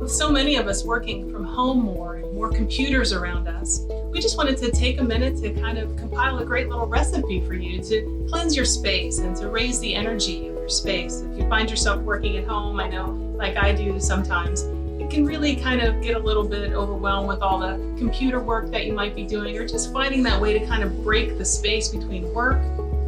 With so many of us working from home more and more computers around us, we just wanted to take a minute to kind of compile a great little recipe for you to cleanse your space and to raise the energy of your space. If you find yourself working at home, I know like I do sometimes, it can really kind of get a little bit overwhelmed with all the computer work that you might be doing, or just finding that way to kind of break the space between work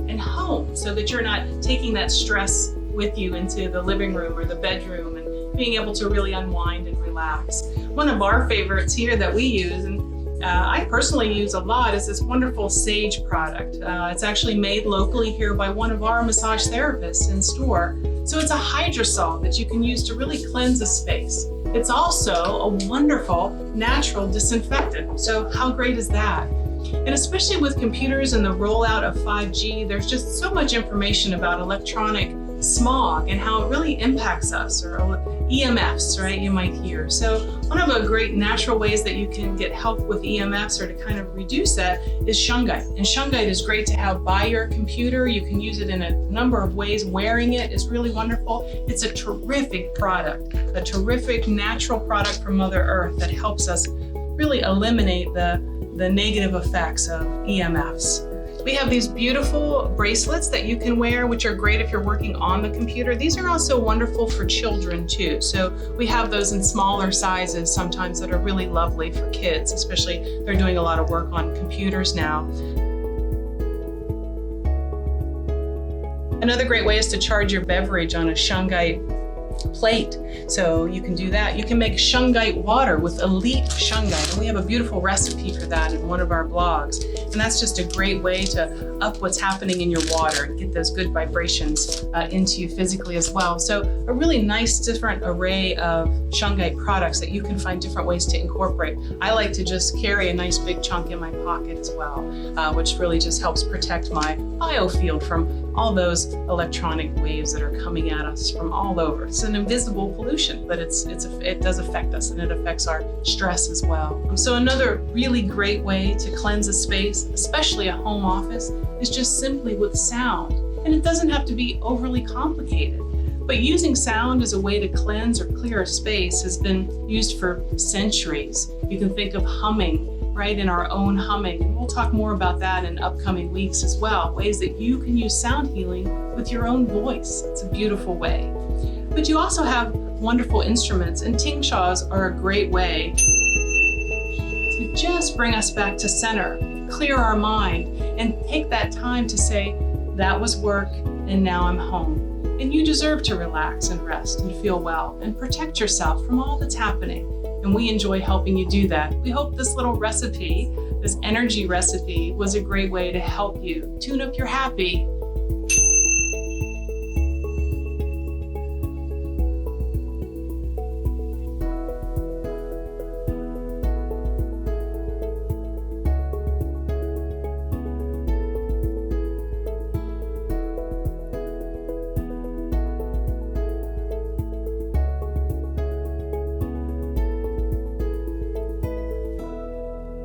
and home so that you're not taking that stress with you into the living room or the bedroom, and being able to really unwind and relax. One of our favorites here that we use, and I personally use a lot, is this wonderful sage product. It's actually made locally here by one of our massage therapists in store. So it's a hydrosol that you can use to really cleanse a space. It's also a wonderful natural disinfectant. So how great is that? And especially with computers and the rollout of 5G, there's just so much information about electronic smog and how it really impacts us, or EMFs, right, you might hear. So one of the great natural ways that you can get help with EMFs, or to kind of reduce that, is Shungite. And Shungite is great to have by your computer. You can use it in a number of ways. Wearing it is really wonderful. It's a terrific product, a terrific natural product from Mother Earth that helps us really eliminate the negative effects of EMFs. We have these beautiful bracelets that you can wear, which are great if you're working on the computer. These are also wonderful for children too. So we have those in smaller sizes sometimes that are really lovely for kids, especially they're doing a lot of work on computers now. Another great way is to charge your beverage on a Shungite plate. So you can do that. You can make Shungite water with elite Shungite. And we have a beautiful recipe for that in one of our blogs. And that's just a great way to up what's happening in your water and get those good vibrations into you physically as well. So a really nice different array of Shungite products that you can find different ways to incorporate. I like to just carry a nice big chunk in my pocket as well, which really just helps protect my biofield from all those electronic waves that are coming at us from all over. It's an invisible pollution, but it does affect us, and it affects our stress as well. So another really great way to cleanse a space, especially a home office, is just simply with sound. And it doesn't have to be overly complicated. But using sound as a way to cleanse or clear a space has been used for centuries. You can think of humming, right, in our own humming. And we'll talk more about that in upcoming weeks as well, ways that you can use sound healing with your own voice. It's a beautiful way. But you also have wonderful instruments, and tingshaws are a great way to just bring us back to center, clear our mind, and take that time to say, that was work and now I'm home. And you deserve to relax and rest and feel well and protect yourself from all that's happening. And we enjoy helping you do that. We hope this little recipe, this energy recipe, was a great way to help you tune up your happy